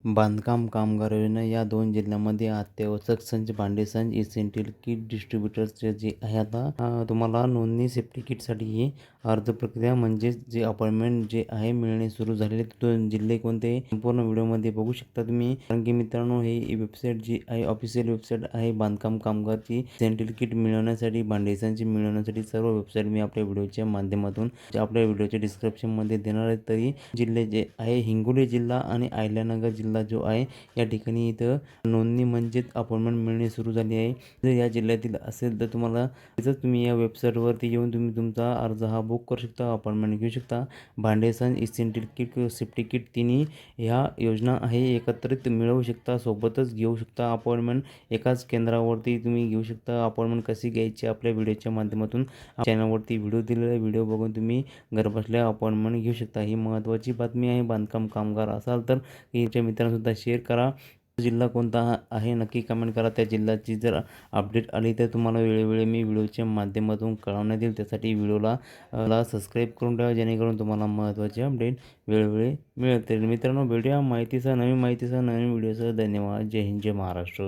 बांधकाम कामगार योजना या 2 जिल्ह्यांमध्ये अत्यावश्यक संच, भांडे संच, इसेन्शियल किट डिस्ट्रीब्युटर्सचे जे आहे आता तुम्हाला नोंदणी सेफ्टी किटसाठी ही अर्ज प्रक्रिया म्हणजेच जे अपॉइंटमेंट जे आहे मिळणे सुरू झालेले 2 जिल्हे कोणते संपूर्ण व्हिडिओमध्ये बघू शकता तुम्ही. कारण की मित्रांनो, ही वेबसाईट जी आहे ऑफिशियल वेबसाईट आहे बांधकाम कामगारची. इसेन्शियल किट मिळवण्यासाठी, भांडे संच मिळवण्यासाठी सर्व वेबसाईट मी आपल्या व्हिडिओच्या माध्यमातून आपल्या व्हिडिओच्या डिस्क्रिप्शनमध्ये देणार आहे. तरी जिल्हे जे आहे हिंगोली जिल्हा आणि अहिल्यानगर जिल्हा जो आहे या ठिकाणी इथं नोंदणी म्हणजेच अपॉइंटमेंट मिळणे सुरू झाली आहे. जर या जिल्ह्यातील असेल तर तुम्हाला तिथंच तुम्ही या वेबसाईटवरती येऊन तुम्ही तुमचा अर्ज हा बुक करू शकता, अपॉइंटमेंट घेऊ शकता. भांडे संच, इसेन्शियल किट, सेफ्टी किट तिन्ही ह्या योजना आहे एकत्रित मिळवू शकता, सोबतच घेऊ शकता. अपॉइंटमेंट एकाच केंद्रावरती तुम्ही घेऊ शकता. अपॉइंटमेंट कशी घ्यायची आपल्या व्हिडिओच्या माध्यमातून चॅनलवरती व्हिडिओ दिलेला आहे. व्हिडिओ बघून तुम्ही घरबसल्या अपॉइंटमेंट घेऊ शकता. ही महत्त्वाची बातमी आहे. बांधकाम कामगार असाल तर तुमच्या मित्रांसुद्धा शेअर करा. जिल्हा कोणता आहे नक्की कमेंट करा. त्या जिल्ह्याची जर अपडेट आली तर तुम्हाला वेळोवेळी मी व्हिडिओच्या माध्यमातून कळवण्यात येईल. त्यासाठी व्हिडिओला सबस्क्राईब करून ठेवा, जेणेकरून तुम्हाला महत्त्वाचे अपडेट वेळोवेळी मिळतील. मित्रांनो, भेटूया नवीन माहितीसह नवीन व्हिडिओसह. धन्यवाद. जय हिंद, जय महाराष्ट्र.